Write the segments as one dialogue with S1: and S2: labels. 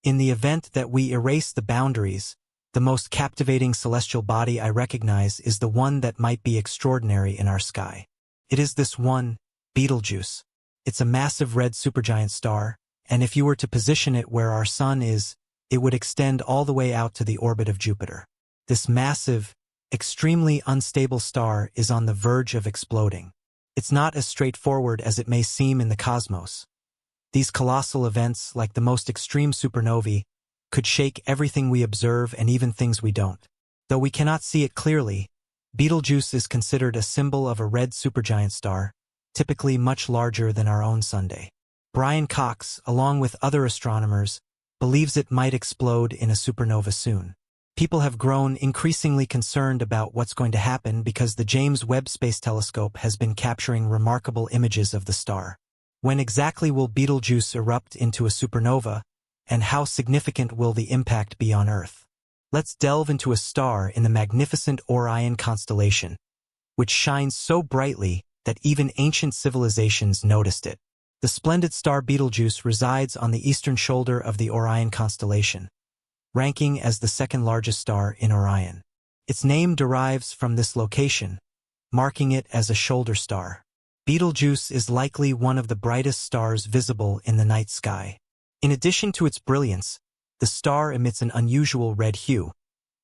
S1: In the event that we erase the boundaries, the most captivating celestial body I recognize is the one that might be extraordinary in our sky. It is this one, Betelgeuse. It's a massive red supergiant star, and if you were to position it where our Sun is, it would extend all the way out to the orbit of Jupiter. This massive, extremely unstable star is on the verge of exploding. It's not as straightforward as it may seem in the cosmos. These colossal events, like the most extreme supernovae, could shake everything we observe and even things we don't. Though we cannot see it clearly, Betelgeuse is considered a symbol of a red supergiant star, typically much larger than our own Sunday. Brian Cox, along with other astronomers, believes it might explode in a supernova soon. People have grown increasingly concerned about what's going to happen because the James Webb Space Telescope has been capturing remarkable images of the star. When exactly will Betelgeuse erupt into a supernova, and how significant will the impact be on Earth? Let's delve into a star in the magnificent Orion constellation, which shines so brightly that even ancient civilizations noticed it. The splendid star Betelgeuse resides on the eastern shoulder of the Orion constellation, ranking as the second largest star in Orion. Its name derives from this location, marking it as a shoulder star. Betelgeuse is likely one of the brightest stars visible in the night sky. In addition to its brilliance, the star emits an unusual red hue,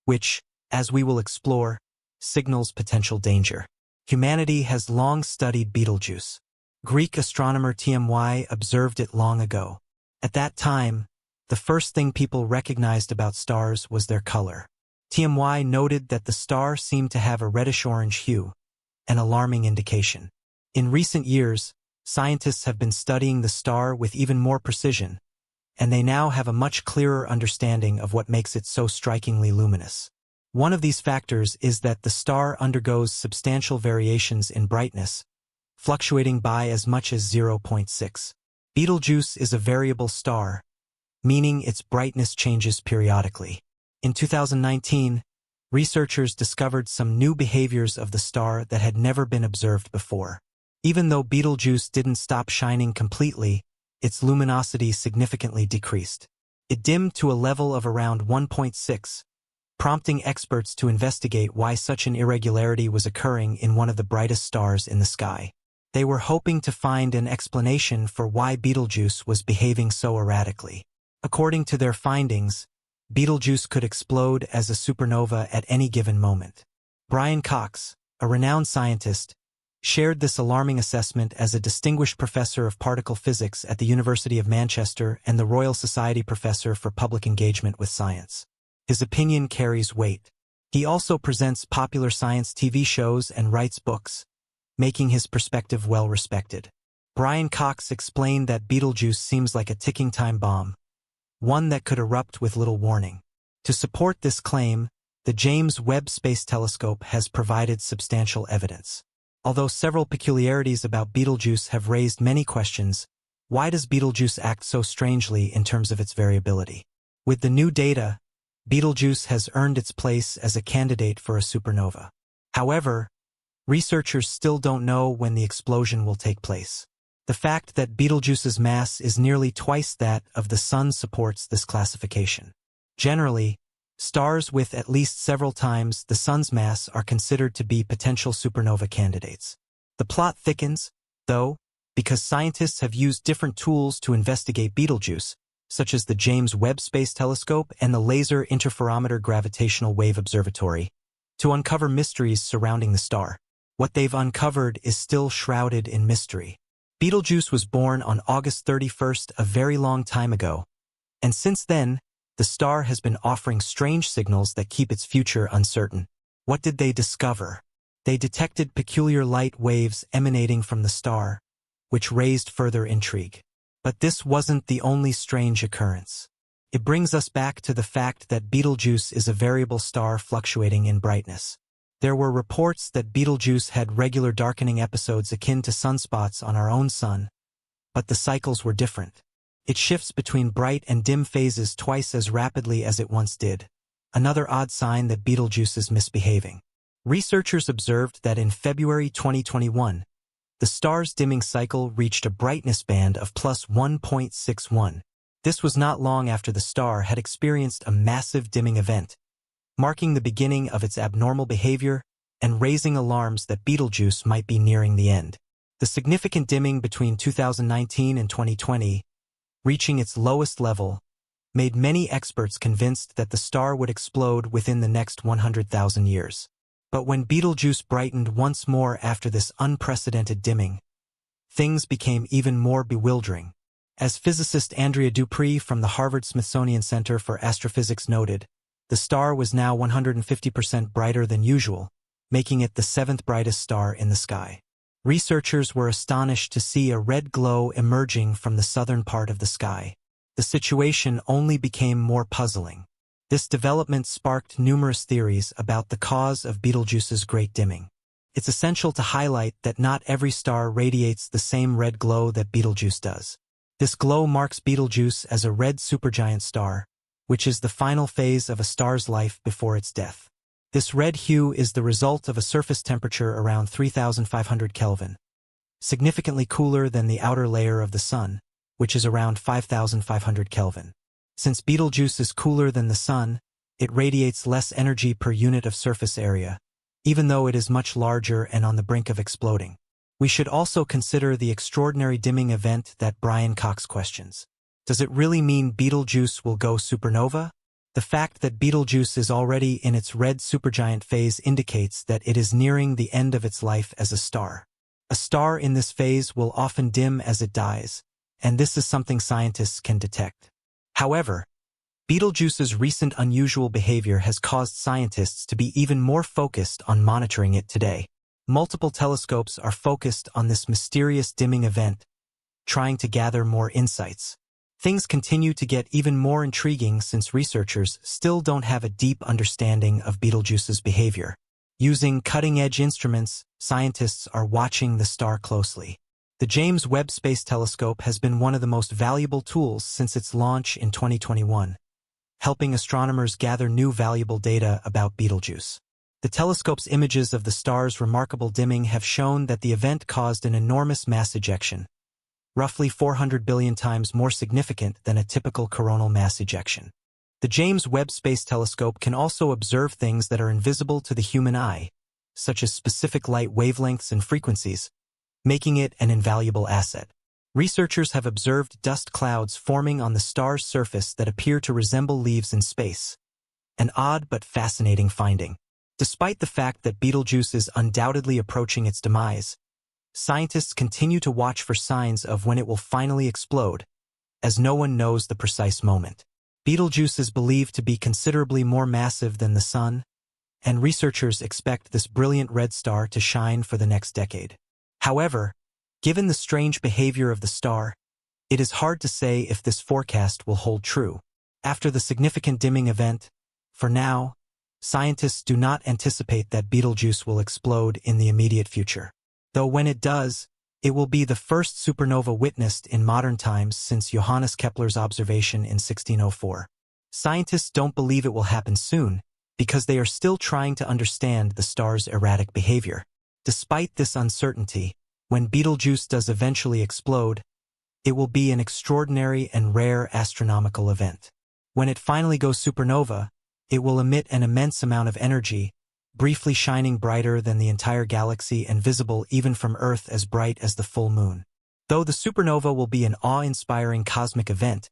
S1: which, as we will explore, signals potential danger. Humanity has long studied Betelgeuse. Greek astronomer Tmy observed it long ago. At that time, the first thing people recognized about stars was their color. Tmy noted that the star seemed to have a reddish-orange hue, an alarming indication. In recent years, scientists have been studying the star with even more precision, and they now have a much clearer understanding of what makes it so strikingly luminous. One of these factors is that the star undergoes substantial variations in brightness, fluctuating by as much as 0.6. Betelgeuse is a variable star, meaning its brightness changes periodically. In 2019, researchers discovered some new behaviors of the star that had never been observed before. Even though Betelgeuse didn't stop shining completely, its luminosity significantly decreased. It dimmed to a level of around 1.6, prompting experts to investigate why such an irregularity was occurring in one of the brightest stars in the sky. They were hoping to find an explanation for why Betelgeuse was behaving so erratically. According to their findings, Betelgeuse could explode as a supernova at any given moment. Brian Cox, a renowned scientist, shared this alarming assessment as a distinguished professor of particle physics at the University of Manchester and the Royal Society Professor for Public Engagement with Science. His opinion carries weight. He also presents popular science TV shows and writes books, making his perspective well respected. Brian Cox explained that Betelgeuse seems like a ticking time bomb, one that could erupt with little warning. To support this claim, the James Webb Space Telescope has provided substantial evidence. Although several peculiarities about Betelgeuse have raised many questions, why does Betelgeuse act so strangely in terms of its variability? With the new data, Betelgeuse has earned its place as a candidate for a supernova. However, researchers still don't know when the explosion will take place. The fact that Betelgeuse's mass is nearly twice that of the Sun supports this classification. Generally, stars with at least several times the Sun's mass are considered to be potential supernova candidates. The plot thickens, though, because scientists have used different tools to investigate Betelgeuse, such as the James Webb Space Telescope and the Laser Interferometer Gravitational Wave Observatory, to uncover mysteries surrounding the star. What they've uncovered is still shrouded in mystery. Betelgeuse was born on August 31st, a very long time ago, and since then, the star has been offering strange signals that keep its future uncertain. What did they discover? They detected peculiar light waves emanating from the star, which raised further intrigue. But this wasn't the only strange occurrence. It brings us back to the fact that Betelgeuse is a variable star fluctuating in brightness. There were reports that Betelgeuse had regular darkening episodes akin to sunspots on our own sun, but the cycles were different. It shifts between bright and dim phases twice as rapidly as it once did, another odd sign that Betelgeuse is misbehaving. Researchers observed that in February 2021, the star's dimming cycle reached a brightness band of +1.61, This was not long after the star had experienced a massive dimming event, marking the beginning of its abnormal behavior and raising alarms that Betelgeuse might be nearing the end. The significant dimming between 2019 and 2020, reaching its lowest level, made many experts convinced that the star would explode within the next 100,000 years. But when Betelgeuse brightened once more after this unprecedented dimming, things became even more bewildering. As physicist Andrea Dupree from the Harvard-Smithsonian Center for Astrophysics noted, the star was now 150% brighter than usual, making it the seventh brightest star in the sky. Researchers were astonished to see a red glow emerging from the southern part of the sky. The situation only became more puzzling. This development sparked numerous theories about the cause of Betelgeuse's great dimming. It's essential to highlight that not every star radiates the same red glow that Betelgeuse does. This glow marks Betelgeuse as a red supergiant star, which is the final phase of a star's life before its death. This red hue is the result of a surface temperature around 3,500 Kelvin, significantly cooler than the outer layer of the Sun, which is around 5,500 Kelvin. Since Betelgeuse is cooler than the Sun, it radiates less energy per unit of surface area, even though it is much larger and on the brink of exploding. We should also consider the extraordinary dimming event that Brian Cox questions. Does it really mean Betelgeuse will go supernova? The fact that Betelgeuse is already in its red supergiant phase indicates that it is nearing the end of its life as a star. A star in this phase will often dim as it dies, and this is something scientists can detect. However, Betelgeuse's recent unusual behavior has caused scientists to be even more focused on monitoring it today. Multiple telescopes are focused on this mysterious dimming event, trying to gather more insights. Things continue to get even more intriguing since researchers still don't have a deep understanding of Betelgeuse's behavior. Using cutting-edge instruments, scientists are watching the star closely. The James Webb Space Telescope has been one of the most valuable tools since its launch in 2021, helping astronomers gather new valuable data about Betelgeuse. The telescope's images of the star's remarkable dimming have shown that the event caused an enormous mass ejection, roughly 400 billion times more significant than a typical coronal mass ejection. The James Webb Space Telescope can also observe things that are invisible to the human eye, such as specific light wavelengths and frequencies, making it an invaluable asset. Researchers have observed dust clouds forming on the star's surface that appear to resemble leaves in space, an odd but fascinating finding. Despite the fact that Betelgeuse is undoubtedly approaching its demise, scientists continue to watch for signs of when it will finally explode, as no one knows the precise moment. Betelgeuse is believed to be considerably more massive than the Sun, and researchers expect this brilliant red star to shine for the next decade. However, given the strange behavior of the star, it is hard to say if this forecast will hold true. After the significant dimming event, for now, scientists do not anticipate that Betelgeuse will explode in the immediate future. Though when it does, it will be the first supernova witnessed in modern times since Johannes Kepler's observation in 1604. Scientists don't believe it will happen soon because they are still trying to understand the star's erratic behavior. Despite this uncertainty, when Betelgeuse does eventually explode, it will be an extraordinary and rare astronomical event. When it finally goes supernova, it will emit an immense amount of energy, briefly shining brighter than the entire galaxy and visible even from Earth as bright as the full moon. Though the supernova will be an awe-inspiring cosmic event,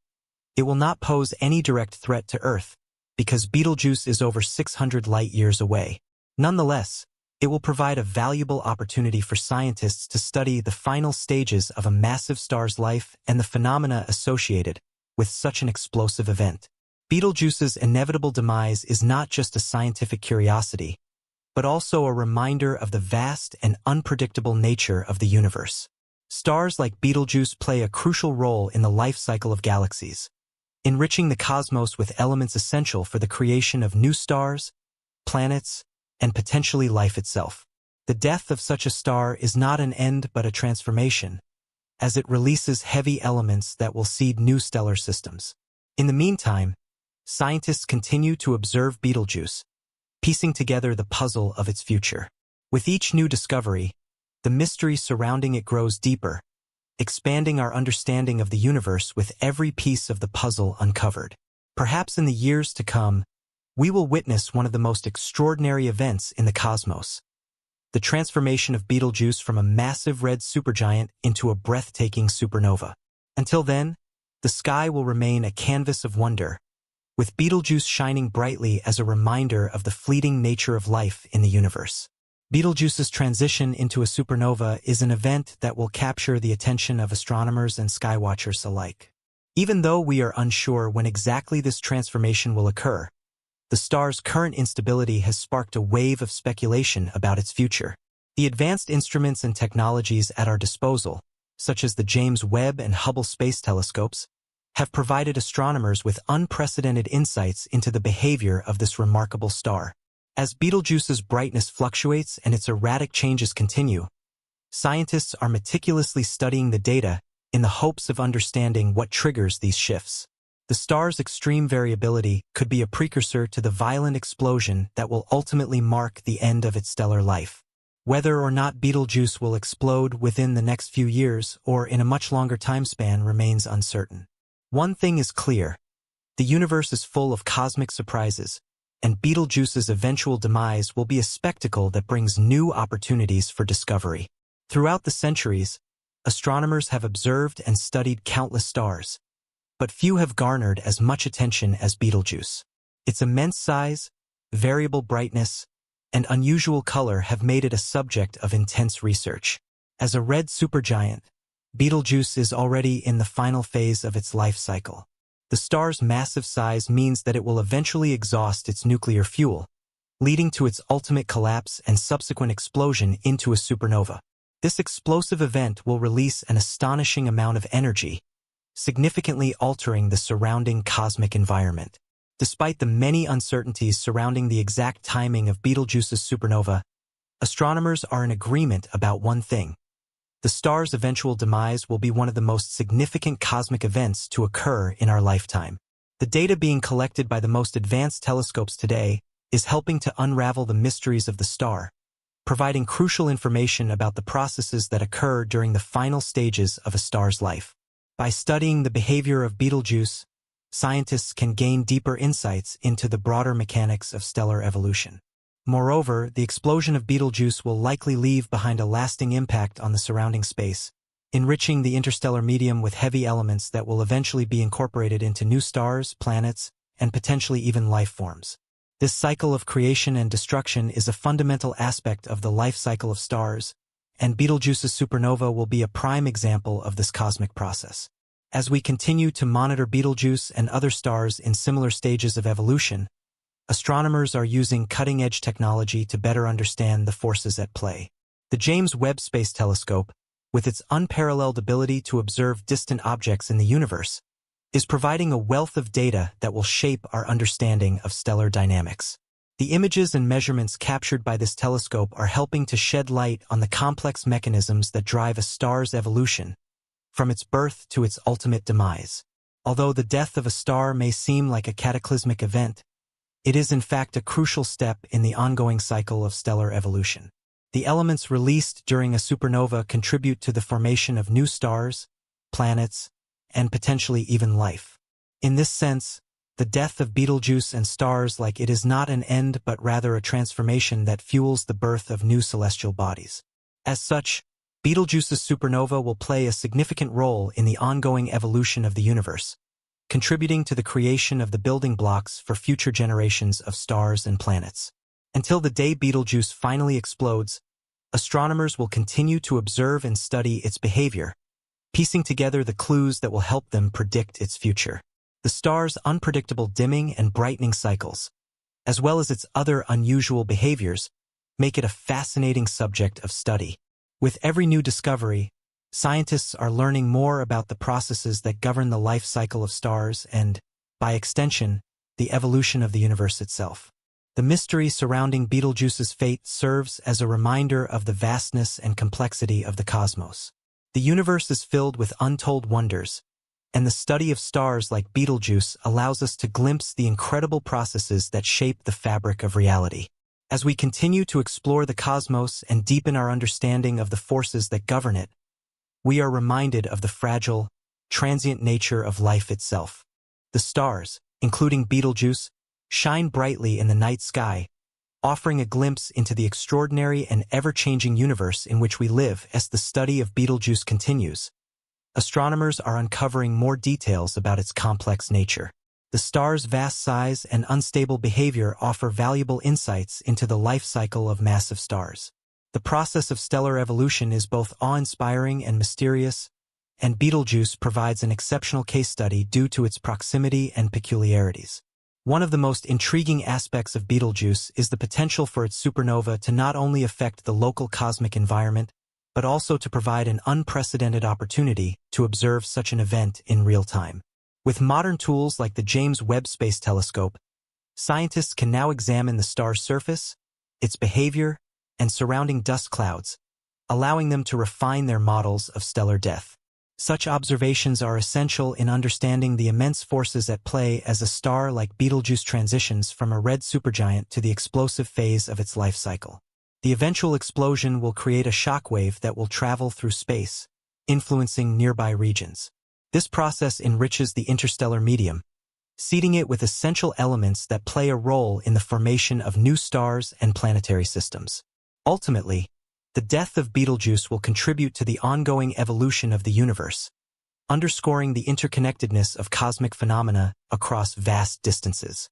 S1: it will not pose any direct threat to Earth, because Betelgeuse is over 600 light-years away. Nonetheless, it will provide a valuable opportunity for scientists to study the final stages of a massive star's life and the phenomena associated with such an explosive event. Betelgeuse's inevitable demise is not just a scientific curiosity, but also a reminder of the vast and unpredictable nature of the universe. Stars like Betelgeuse play a crucial role in the life cycle of galaxies, enriching the cosmos with elements essential for the creation of new stars, planets, and potentially life itself. The death of such a star is not an end but a transformation, as it releases heavy elements that will seed new stellar systems. In the meantime, scientists continue to observe Betelgeuse, piecing together the puzzle of its future. With each new discovery, the mystery surrounding it grows deeper, expanding our understanding of the universe with every piece of the puzzle uncovered. Perhaps in the years to come, we will witness one of the most extraordinary events in the cosmos, the transformation of Betelgeuse from a massive red supergiant into a breathtaking supernova. Until then, the sky will remain a canvas of wonder, with Betelgeuse shining brightly as a reminder of the fleeting nature of life in the universe. Betelgeuse's transition into a supernova is an event that will capture the attention of astronomers and skywatchers alike. Even though we are unsure when exactly this transformation will occur, the star's current instability has sparked a wave of speculation about its future. The advanced instruments and technologies at our disposal, such as the James Webb and Hubble space telescopes, have provided astronomers with unprecedented insights into the behavior of this remarkable star. As Betelgeuse's brightness fluctuates and its erratic changes continue, scientists are meticulously studying the data in the hopes of understanding what triggers these shifts. The star's extreme variability could be a precursor to the violent explosion that will ultimately mark the end of its stellar life. Whether or not Betelgeuse will explode within the next few years or in a much longer time span remains uncertain. One thing is clear: the universe is full of cosmic surprises, and Betelgeuse's eventual demise will be a spectacle that brings new opportunities for discovery. Throughout the centuries, astronomers have observed and studied countless stars, but few have garnered as much attention as Betelgeuse. Its immense size, variable brightness, and unusual color have made it a subject of intense research. As a red supergiant, Betelgeuse is already in the final phase of its life cycle. The star's massive size means that it will eventually exhaust its nuclear fuel, leading to its ultimate collapse and subsequent explosion into a supernova. This explosive event will release an astonishing amount of energy, significantly altering the surrounding cosmic environment. Despite the many uncertainties surrounding the exact timing of Betelgeuse's supernova, astronomers are in agreement about one thing: the star's eventual demise will be one of the most significant cosmic events to occur in our lifetime. The data being collected by the most advanced telescopes today is helping to unravel the mysteries of the star, providing crucial information about the processes that occur during the final stages of a star's life. By studying the behavior of Betelgeuse, scientists can gain deeper insights into the broader mechanics of stellar evolution. Moreover, the explosion of Betelgeuse will likely leave behind a lasting impact on the surrounding space, enriching the interstellar medium with heavy elements that will eventually be incorporated into new stars, planets, and potentially even life forms. This cycle of creation and destruction is a fundamental aspect of the life cycle of stars, and Betelgeuse's supernova will be a prime example of this cosmic process. As we continue to monitor Betelgeuse and other stars in similar stages of evolution, astronomers are using cutting-edge technology to better understand the forces at play. The James Webb Space Telescope, with its unparalleled ability to observe distant objects in the universe, is providing a wealth of data that will shape our understanding of stellar dynamics. The images and measurements captured by this telescope are helping to shed light on the complex mechanisms that drive a star's evolution, from its birth to its ultimate demise. Although the death of a star may seem like a cataclysmic event, it is in fact a crucial step in the ongoing cycle of stellar evolution. The elements released during a supernova contribute to the formation of new stars, planets, and potentially even life. In this sense, the death of Betelgeuse and stars like it is not an end but rather a transformation that fuels the birth of new celestial bodies. As such, Betelgeuse's supernova will play a significant role in the ongoing evolution of the universe, contributing to the creation of the building blocks for future generations of stars and planets. Until the day Betelgeuse finally explodes, astronomers will continue to observe and study its behavior, piecing together the clues that will help them predict its future. The star's unpredictable dimming and brightening cycles, as well as its other unusual behaviors, make it a fascinating subject of study. With every new discovery, scientists are learning more about the processes that govern the life cycle of stars and, by extension, the evolution of the universe itself. The mystery surrounding Betelgeuse's fate serves as a reminder of the vastness and complexity of the cosmos. The universe is filled with untold wonders, and the study of stars like Betelgeuse allows us to glimpse the incredible processes that shape the fabric of reality. As we continue to explore the cosmos and deepen our understanding of the forces that govern it, we are reminded of the fragile, transient nature of life itself. The stars, including Betelgeuse, shine brightly in the night sky, offering a glimpse into the extraordinary and ever-changing universe in which we live. As the study of Betelgeuse continues, astronomers are uncovering more details about its complex nature. The star's vast size and unstable behavior offer valuable insights into the life cycle of massive stars. The process of stellar evolution is both awe-inspiring and mysterious, and Betelgeuse provides an exceptional case study due to its proximity and peculiarities. One of the most intriguing aspects of Betelgeuse is the potential for its supernova to not only affect the local cosmic environment, but also to provide an unprecedented opportunity to observe such an event in real time. With modern tools like the James Webb Space Telescope, scientists can now examine the star's surface, its behavior, and surrounding dust clouds, allowing them to refine their models of stellar death. Such observations are essential in understanding the immense forces at play as a star like Betelgeuse transitions from a red supergiant to the explosive phase of its life cycle. The eventual explosion will create a shockwave that will travel through space, influencing nearby regions. This process enriches the interstellar medium, seeding it with essential elements that play a role in the formation of new stars and planetary systems. Ultimately, the death of Betelgeuse will contribute to the ongoing evolution of the universe, underscoring the interconnectedness of cosmic phenomena across vast distances.